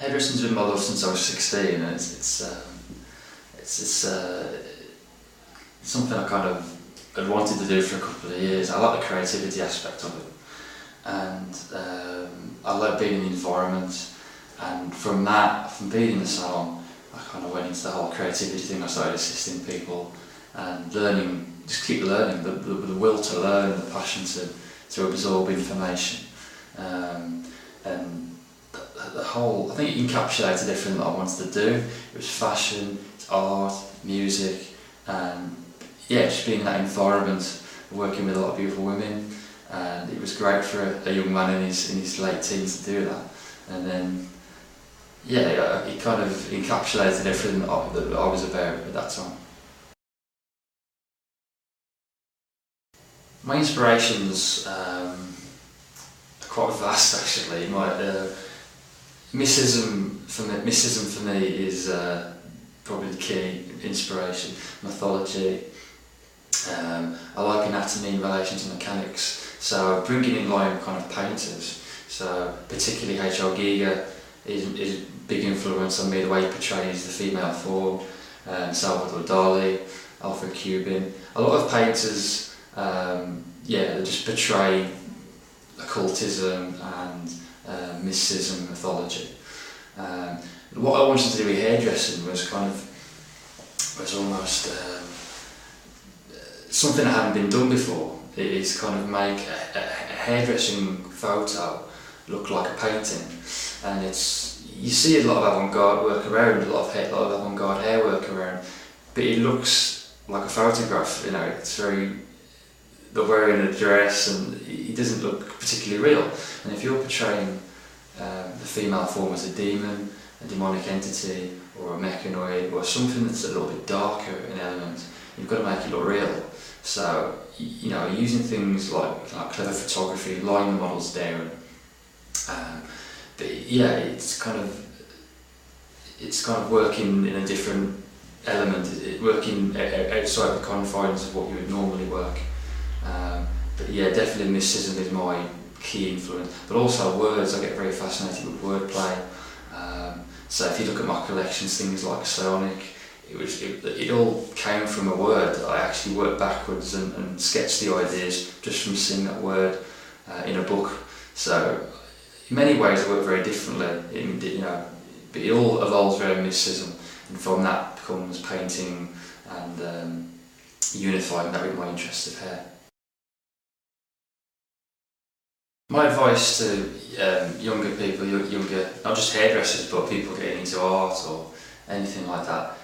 Hairdressing's been my love since I was 16, and it's something I kind of had wanted to do for a couple of years. I like the creativity aspect of it, and I like being in the environment. And from being in the salon, I kind of went into the whole creativity thing. I started assisting people and learning, just keep learning, the will to learn, the passion to absorb information. And the whole, I think it encapsulated everything that I wanted to do. It was fashion, it's art, music, and yeah, just being in that environment, working with a lot of beautiful women, and it was great for a young man in his late teens to do that. And then, yeah, it kind of encapsulated everything that I was about at that time. My inspirations are quite vast actually. Mysticism for me is probably the key inspiration. Mythology. I like anatomy in relation to mechanics, so bringing in line kind of painters. So particularly H.R. Giger is a big influence on me, the way he portrays the female form. Salvador Dali, Alfred Cuban. A lot of painters, they just portray occultism and mysticism, mythology. What I wanted to do with hairdressing was almost something that hadn't been done before. It is kind of make a hairdressing photo look like a painting, and you see a lot of avant-garde work around, a lot of avant-garde hair work around, but it looks like a photograph. You know, it's very, they're wearing a dress and it doesn't look particularly real. And if you're portraying the female form as a demon, a demonic entity, or a mechanoid, or something that's a little bit darker in element, you've got to make it look real. So, you know, using things like clever photography, lying the models down. But yeah, it's kind of working in a different element, working outside the confines of what you would normally work. But yeah, definitely mysticism is my key influence. But also words, I get very fascinated with wordplay. So if you look at my collections, things like Sonic, it all came from a word. I actually worked backwards and sketched the ideas just from seeing that word in a book. So in many ways I work very differently, but it all evolves around mysticism, and from that comes painting and unifying that with my interest of hair. My advice to younger people, not just hairdressers, but people getting into art or anything like that,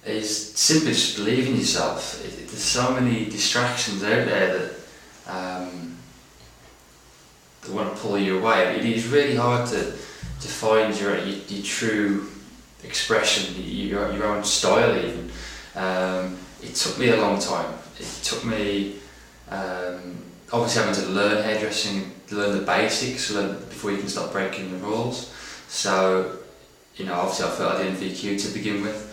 is simply just believe in yourself. There's so many distractions out there that want to pull you away. It is really hard to find your true expression, your own style even. It took me a long time. It took me obviously having to learn hairdressing, learn the basics, before you can start breaking the rules. So, obviously I felt I didn't VQ to begin with.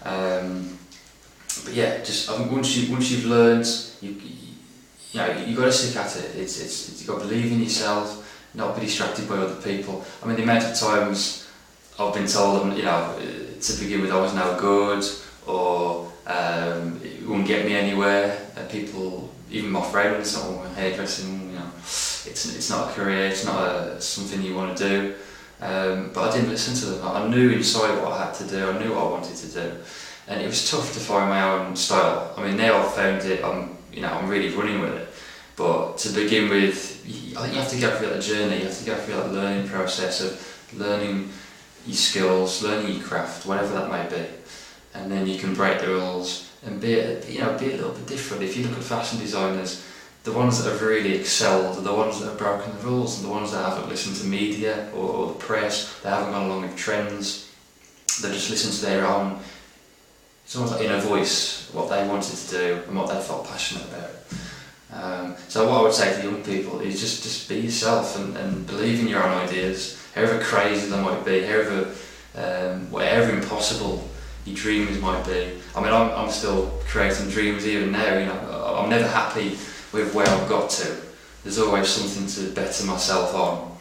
But yeah, just once you've learned, you got to stick at it. You got to believe in yourself, not be distracted by other people. I mean, the amount of times I've been told, to begin with, I was no good, or it wouldn't get me anywhere. People, even my friends, hairdressing, it's not a career, it's not something you want to do. But I didn't listen to them. I knew inside what I had to do. I knew what I wanted to do, and it was tough to find my own style. I mean, now I've found it. I'm really running with it. But to begin with, I think you have to go through that journey. You have to go through that learning process of learning your skills, learning your craft, whatever that may be, and then you can break the rules and be a little bit different. If you look at fashion designers, the ones that have really excelled are the ones that have broken the rules, and the ones that haven't listened to media or the press, they haven't gone along with trends, they just listen to their own, it's almost like inner voice, what they wanted to do and what they felt passionate about. So what I would say to young people is just be yourself and believe in your own ideas, however crazy they might be, whatever impossible your dreams might be. I mean, I'm still creating dreams even now. I'm never happy with where I've got to. There's always something to better myself on.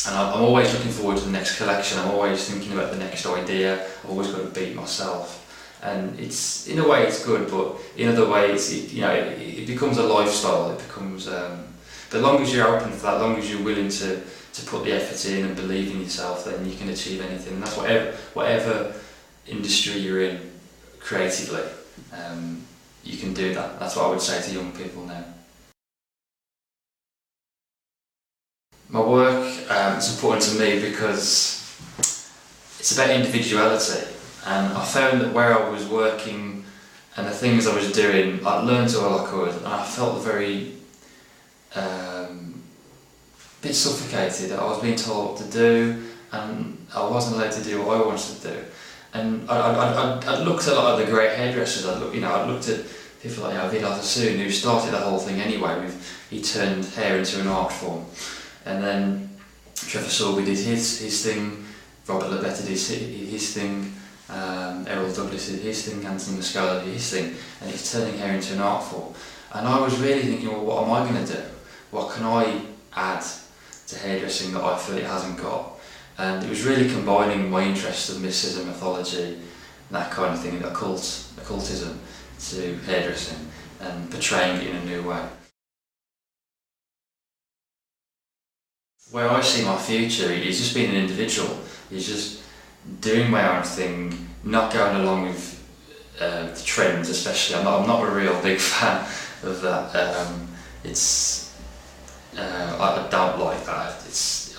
And I'm always looking forward to the next collection. I'm always thinking about the next idea. I've always got to beat myself. And it's, in a way it's good, but in other ways it becomes a lifestyle. It becomes, the longer as you're open for that, the longer as you're willing to put the effort in and believe in yourself, then you can achieve anything. And that's whatever industry you're in creatively, you can do that. That's what I would say to young people now. My work is important to me because it's about individuality, and I found that where I was working and the things I was doing, I learned all I could, and I felt very bit suffocated. I was being told what to do, and I wasn't allowed to do what I wanted to do. And I looked at a lot of the great hairdressers. I looked at people like Vidal Sassoon, who started the whole thing anyway. He turned hair into an art form. And then Trevor Sorbie did his thing, Robert Lebetta did his thing, Errol Douglas did his thing, Anthony Muscala did his thing, and it's turning hair into an art form. And I was really thinking, well, what am I going to do? What can I add to hairdressing that I feel it hasn't got? And it was really combining my interest in mysticism, mythology, and that kind of thing, occultism, to hairdressing, and portraying it in a new way. Where I see my future is just being an individual, is just doing my own thing, not going along with the trends especially. I'm not a real big fan of that. I don't like that.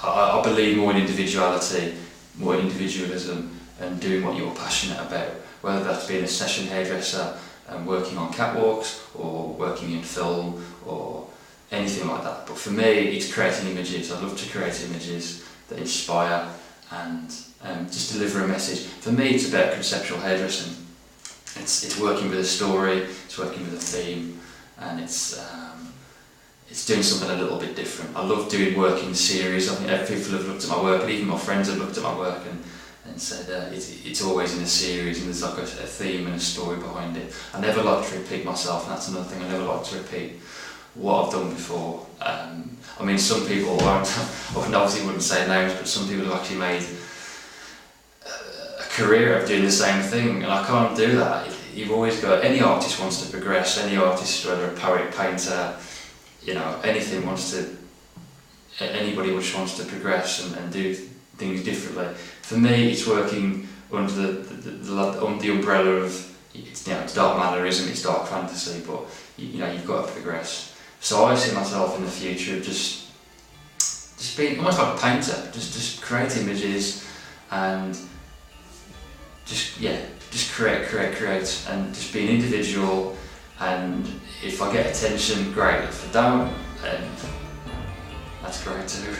I believe more in individuality, more individualism, and doing what you're passionate about, whether that's being a session hairdresser and working on catwalks, or working in film, or anything like that. But for me, it's creating images. I love to create images that inspire and just deliver a message. For me, it's about conceptual hairdressing. It's working with a story, it's working with a theme, and it's doing something a little bit different. I love doing work in series. I think people have looked at my work, and even my friends have looked at my work and said it's always in a series, and there's like a theme and a story behind it. I never like to repeat myself, and that's another thing. I never like to repeat what I've done before. I mean, some people, I obviously wouldn't say names, but some people have actually made a career of doing the same thing, and I can't do that. You've always got, any artist wants to progress, any artist, whether a poet, painter, anything anybody just wants to progress and do things differently. For me, it's working under the umbrella of, it's dark mannerism, it's dark fantasy, but you've got to progress. So I see myself in the future of just being almost like a painter, just create images and just create, and just be an individual. And if I get attention, great. If I don't, then that's great too.